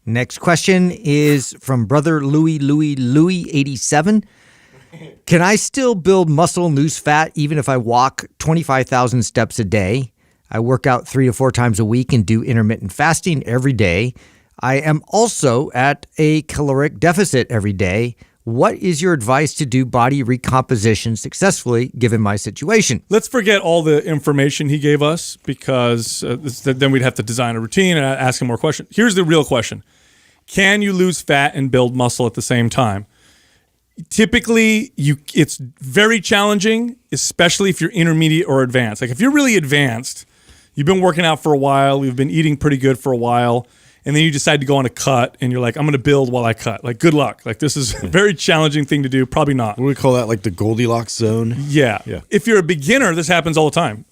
Next question is from brother Louis 87. Can I still build muscle and lose fat even if I walk 25,000 steps a day? I work out 3 to 4 times a week and do intermittent fasting every day. I am also at a caloric deficit every day. What is your advice to do body recomposition successfully given my situation? Let's forget all the information he gave us because then we'd have to design a routine and ask him more questions. Here's the real question. Can you lose fat and build muscle at the same time? Typically, it's very challenging, especially if you're intermediate or advanced. Like if you're really advanced, you've been working out for a while, you've been eating pretty good for a while, and then you decide to go on a cut, and you're like, I'm going to build while I cut. Like, good luck. Like, this is a very challenging thing to do. Probably not. What do we call that? Like the Goldilocks zone? Yeah. If you're a beginner, this happens all the time.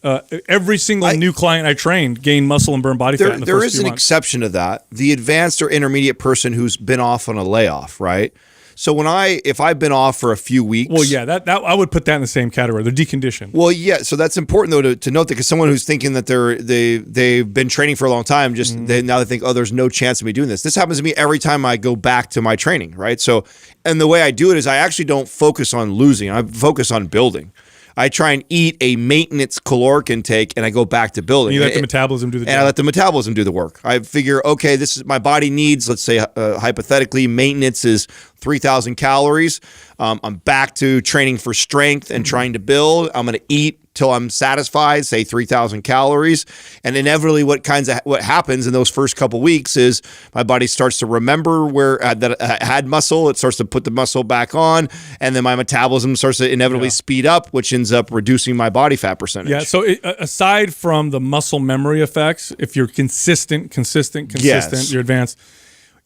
Every single new client I trained gained muscle and burned body fat in the There first is few an months. exception to that. The advanced or intermediate person who's been off on a layoff, right? So if I've been off for a few weeks. Well, yeah, that I would put that in the same category. They're deconditioned. Well, yeah. So that's important though to note that because someone who's thinking that they've been training for a long time, now they think, oh, there's no chance of me doing this. This happens to me every time I go back to my training, right? So, and the way I do it is I actually don't focus on losing. I focus on building. I try and eat a maintenance caloric intake, and I go back to building. And you let the metabolism do the job. And I let the metabolism do the work. I figure, okay, this is my body needs. Let's say hypothetically, maintenance is 3,000 calories. I'm back to training for strength and trying to build. I'm going to eat till I'm satisfied, say 3,000 calories. And inevitably, what happens in those first couple weeks is my body starts to remember where that I had muscle. It starts to put the muscle back on, and then my metabolism starts to inevitably speed up, which ends up reducing my body fat percentage. Yeah. So aside from the muscle memory effects, if you're consistent, Yes. you're advanced.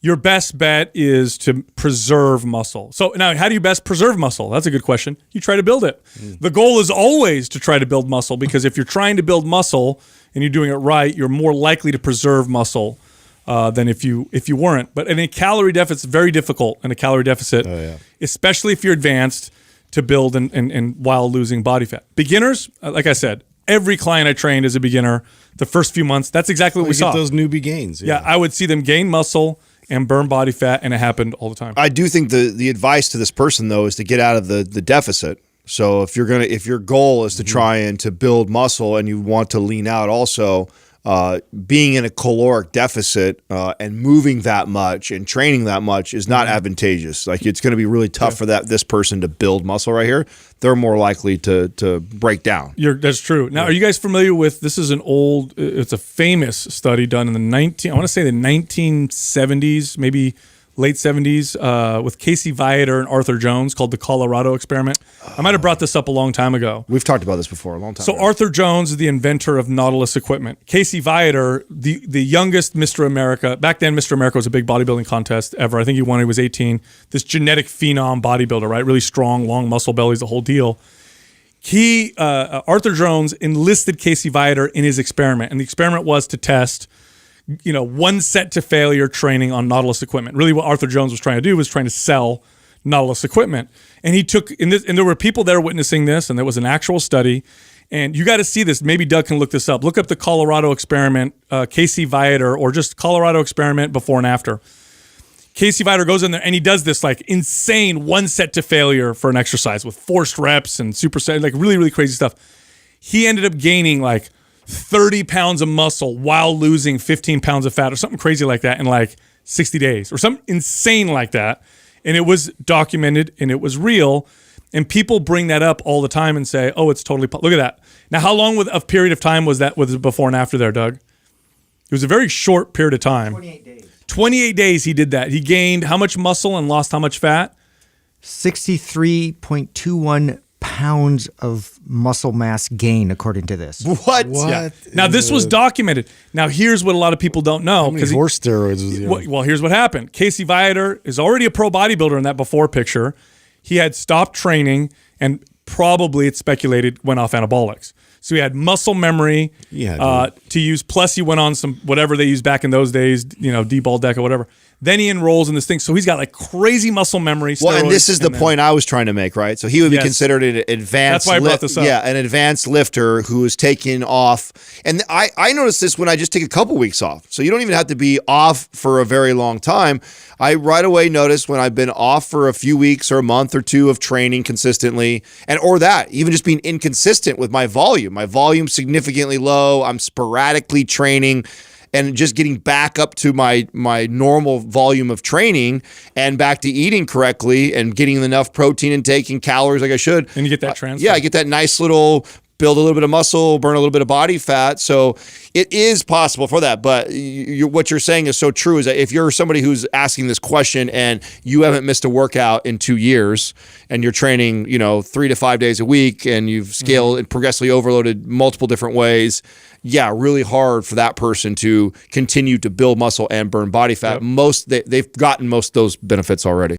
Your best bet is to preserve muscle. So now, how do you best preserve muscle? That's a good question. You try to build it. The goal is always to try to build muscle because if you're trying to build muscle and you're doing it right, you're more likely to preserve muscle than if you weren't. But in a calorie deficit, it's very difficult in a calorie deficit, especially if you're advanced, to build and while losing body fat. Beginners, like I said, every client I trained as a beginner, the first few months, that's exactly what we saw. Get those newbie gains. Yeah, I would see them gain muscle and burn body fat, and it happened all the time. I do think the advice to this person though is to get out of the deficit. So if your goal is to try and to build muscle and you want to lean out also, being in a caloric deficit and moving that much and training that much is not advantageous. Like it's going to be really tough for this person to build muscle right here. They're more likely to break down. That's true. Now, are you guys familiar with, this is it's a famous study done in the 1970s, maybe late 70s, with Casey Viator and Arthur Jones, called the Colorado Experiment. I might have brought this up a long time ago. We've talked about this before a long time ago. Arthur Jones is the inventor of Nautilus equipment. Casey Viator, the youngest Mr. America. Back then, Mr. America was a big bodybuilding contest ever. I think he won when he was 18. This genetic phenom bodybuilder, right? Really strong, long muscle bellies, the whole deal. Arthur Jones enlisted Casey Viator in his experiment, and the experiment was to test one set to failure training on Nautilus equipment. Really what Arthur Jones was trying to do was trying to sell Nautilus equipment. And and there were people there witnessing this, and there was an actual study. And you got to see this. Maybe Doug can look this up. Look up the Colorado Experiment, Casey Viator, or just Colorado Experiment before and after. Casey Viator goes in there and he does this like insane one set to failure for an exercise with forced reps and superset, like really, really crazy stuff. He ended up gaining like 30 pounds of muscle while losing 15 pounds of fat or something crazy like that in like 60 days or something insane like that. And it was documented and it was real. And people bring that up all the time and say, oh, it's totally, look at that. Now, how long of period of time was that with before and after there, Doug? It was a very short period of time. 28 days. 28 days he did that. He gained how much muscle and lost how much fat? 63.21 pounds of muscle mass gain, according to this. What? Yeah. Now, this was documented. Now, here's what a lot of people don't know. How many horse steroids was he on? Well, here's what happened. Casey Viator is already a pro bodybuilder in that before picture. He had stopped training and probably, it's speculated, went off anabolics. So he had muscle memory Yeah, to use. Plus, he went on some whatever they used back in those days, D-ball deck or whatever. Then he enrolls in this thing. So he's got like crazy muscle memory. Well, and this steroids, is the point I was trying to make, right? So he would be Yes. considered an advanced. That's why I brought this up. Yeah, an advanced lifter who is taking off. And I noticed this when I just take a couple weeks off. So you don't even have to be off for a very long time. I right away noticed when I've been off for a few weeks or a month or two of training consistently, or that, even just being inconsistent with my volume. My volume significantly low. I'm sporadically training. And just getting back up to my normal volume of training and back to eating correctly and getting enough protein intake and calories like I should. And you get that transfer. Yeah, I get that nice little build a little bit of muscle, burn a little bit of body fat. So it is possible for that. But what you're saying is so true, is that if you're somebody who's asking this question and you haven't missed a workout in 2 years and you're training, 3 to 5 days a week and you've scaled and progressively overloaded multiple different ways, yeah, really hard for that person to continue to build muscle and burn body fat. Yep. They've gotten most of those benefits already.